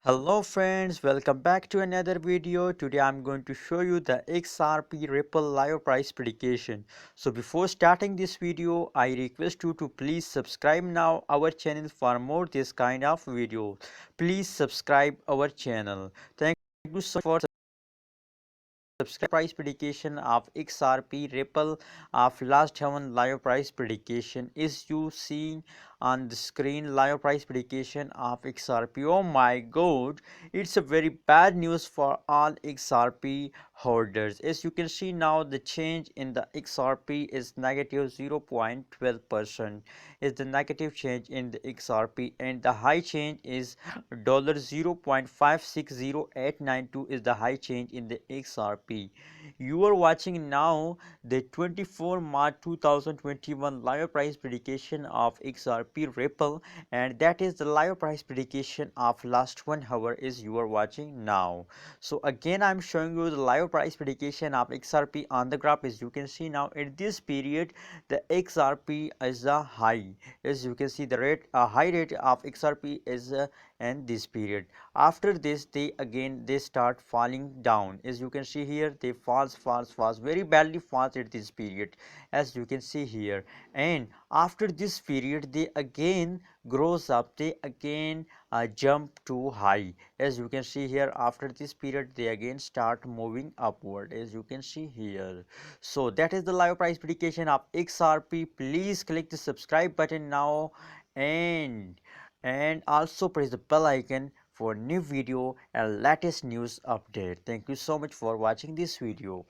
Hello friends, welcome back to another video. Today I'm going to show you the XRP Ripple live price prediction. So before starting this video, I request you to please subscribe now our channel for more this kind of video. Please subscribe our channel. Thank you so much for subscribe price prediction of XRP Ripple of last 7 live price prediction is you see on the screen live price prediction of XRP. Oh my god, it's a very bad news for all XRP holders. As you can see now, the change in the XRP is negative 0.12% is the negative change in the XRP, and the high change is $0.560892 is the high change in the XRP. You are watching now the 24 March 2021 live price prediction of XRP Ripple, and that is the live price prediction of last 1 hour is you are watching now. So again I'm showing you the live price prediction of XRP on the graph. As you can see now, in this period the XRP is a high. As you can see, the high rate of XRP is in this period. After this they start falling down. As you can see here, they falls very badly falls at this period, as you can see here. And after this period they again grows up, they again jump to high. As you can see here, after this period they again start moving upward, as you can see here. So that is the live price prediction of XRP. Please click the subscribe button now, and also press the bell icon for new video and latest news update. Thank you so much for watching this video.